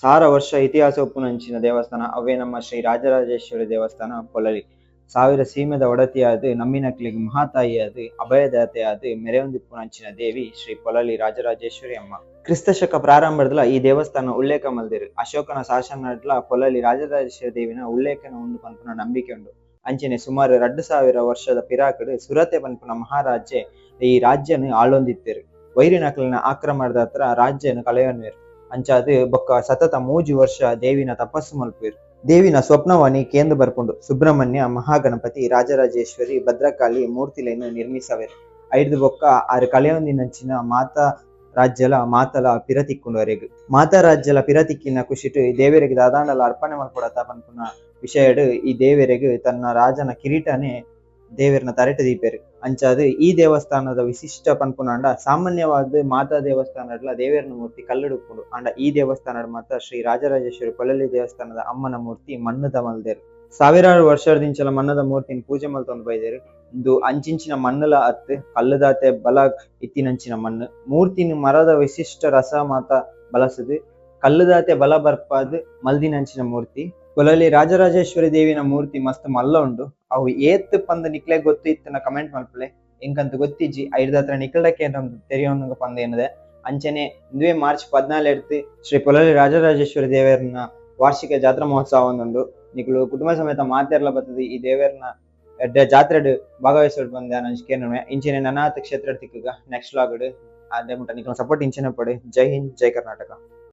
ಸಾರ ವರ್ಷ ಇತಿಹಾಸ ಉಪ್ಪುನಂಚಿನ ದೇವಸ್ಥಾನ ಅವೇ ನಮ್ಮ ಶ್ರೀ ರಾಜರಾಜೇಶ್ವರಿ ದೇವಸ್ಥಾನ ಪೊಲಲಿ. ಸಾವಿರ ಸೀಮೆದ ಒಡತಿಯಾದ ನಮ್ಮಿನಕ್ಲಿಗೆ ಮಹಾತಾಯಿಯಾದ ಅಭಯದಾತೆಯಾದ ಮೆರೆಯೊಂದಿಪ್ಪುನಂಚಿನ ದೇವಿ ಶ್ರೀ ಪೊಲಲಿ ರಾಜರಾಜೇಶ್ವರಿ ಅಮ್ಮ. ಕ್ರಿಸ್ತಶಕ ಪ್ರಾರಂಭದಲ್ಲ ಈ ದೇವಸ್ಥಾನ ಉಲ್ಲೇಖ ಮಲ್ದಿರು. ಅಶೋಕನ ಶಾಸನಡ್ಲ ಪೊಲಲಿ ರಾಜರಾಜೇಶ್ವರಿ ದೇವಿನ ಉಲ್ಲೇಖನ ಉಂಡು ಪನ್ಪುನ ನಂಬಿಕೆ ಉಂಡು. ಅಂಚನೆ ಸುಮಾರು 2000 ವರ್ಷದ ಪಿರಾಕಡ್ ಸುರತೆ ಪನ್ಪುನ ಮಹಾರಾಜೆ ಈ ರಾಜ್ಯನ ಆಳೊಂದಿತ್ತೆರು. ವೈರಿನಕ್ಲಿನ ಆಕ್ರಮಣದ ಹತ್ರ ರಾಜ್ಯನ ಕಳೆಯೊನ್ವೇರು. ಅಂಚಾದ್ ಬೊಕ್ಕ ಸತತ 3 ವರ್ಷ ದೇವಿನ ತಪಸ್ಸು ಮಲ್ಪೇರು. ದೇವಿನ ಸ್ವಪ್ನವಾಣಿ ಕೇಂದ್ರ ಬರ್ಪುಂಡು. ಸುಬ್ರಹ್ಮಣ್ಯ, ಮಹಾಗಣಪತಿ, ರಾಜರಾಜೇಶ್ವರಿ, ಭದ್ರಕಾಳಿ ಮೂರ್ತಿಲೆಯನ್ನು ನಿರ್ಮಿಸವೇರು. ಐದು ಬೊಕ್ಕ ಆರು ಕಳೆಯೊಂದಿನಂಚಿನ ಮಾತಾ ರಾಜ್ಯಲ ಮಾತಲ ಪಿರತಿಕ್ಕುಂಡುವರೆಗ್. ಮಾತಾ ರಾಜ್ಯಲ ಪಿರತಿಕ್ಕಿನ ಖುಷಿಟ್ ದೇವರಿಗೆ ದಾದಾಂಡಲ ಅರ್ಪಣೆ ಮಲ್ಪೊಡತ ಪನ್ಪುನ ವಿಷಯಡ್ ಈ ದೇವರಿಗೆ ತನ್ನ ರಾಜನ ಕಿರೀಟನೇ ದೇವರನ್ನ ತರೆಟ ದೀಪೇರು. ಅಂಚಾದ್ ಈ ದೇವಸ್ಥಾನದ ವಿಶಿಷ್ಟ ಪನ್ಪುನಾಂಡ ಸಾಮಾನ್ಯವಾದ ಮಾತಾ ದೇವಸ್ಥಾನಡ್ಲ ದೇವರನ ಮೂರ್ತಿ ಕಲ್ಲುಡುಪ್ಪುಂಡು. ಅಂಡ ಈ ದೇವಸ್ಥಾನಡ್ ಮಾತ್ರ ಶ್ರೀ ರಾಜರಾಜೇಶ್ವರಿ ಪೊಲಲಿ ದೇವಸ್ಥಾನದ ಅಮ್ಮನ ಮೂರ್ತಿ ಮಣ್ಣದ ಮಲ್ದೇರು. ಸಾವಿರಾರು ವರ್ಷದಿಂಚಲ ಮಣ್ಣದ ಮೂರ್ತಿನ ಪೂಜೆ ಮಲ್ತೊಂದು ಬೈದೇರು. ಇದು ಅಂಚಿಂಚಿನ ಮಣ್ಣಲ ಅತ್ತು ಕಲ್ಲುದಾತೆ ಬಲ ಇತ್ತಿನಂಚಿನ ಮಣ್ಣು ಮೂರ್ತಿನ ಮರದ ವಿಶಿಷ್ಟ ರಸ ಮಾತ ಬಳಸದು ಕಲ್ಲುದಾತೆ ಬಲ ಬರ್ಪಾದ್ ಮಲ್ದಿನಂಚಿನ ಮೂರ್ತಿ. ಪೊಲಲಿ ರಾಜರಾಜೇಶ್ವರಿ ದೇವಿನ ಮೂರ್ತಿ ಮಸ್ತ್ ಮಲ್ಲ ಉಂಡು. ಅವು ಏತ್ ಪಂದ್ ನಿಕ್ಲೆ ಗೊತ್ತು ಇತ್ತನ ಕಮೆಂಟ್ ಮಲ್ಪಲೆ. ಎಂಕಂತ ಗೊತ್ತಿಜ್ಜಿ ಐದು ಹತ್ರ ನಿಕಲ್ಡಕ್ಕೆ ತೆರೆಯೋಂಗ ಪಂದ ಏನದೆ. ಅಂಚನೆ ಇಂದುವೆ ಮಾರ್ಚ್ 14 ಶ್ರೀ ಪೊಲಲಿ ರಾಜರಾಜೇಶ್ವರಿ ದೇವರನ್ನ ವಾರ್ಷಿಕ ಜಾತ್ರಾ ಮಹೋತ್ಸವ ಒಂದುಂಡು. ನಿಕಲು ಕುಟುಂಬ ಸಮೇತ ಮಾತೆರ್ಲ ಬರ್ತದೆ ಈ ದೇವರನ್ನ ಜಾತ್ರೆಡ್ ಭಾಗವಹಿಸೋಡು ಬಂದೆ ಅಂಚಿಕೆ ಇಂಚಿನ ನನಾತ್ ಕ್ಷೇತ್ರ ತಿಕ್ಕಗ ನೆಕ್ಸ್ಟ್ ಲಾಗಡ್ ಅದೇ ಮುಟ್ಟ ನಿಕಲ್ ಸಪೋರ್ಟ್ ಇಂಚಿನ ಪಡೆ. ಜೈ ಹಿಂದ್, ಜೈ ಕರ್ನಾಟಕ.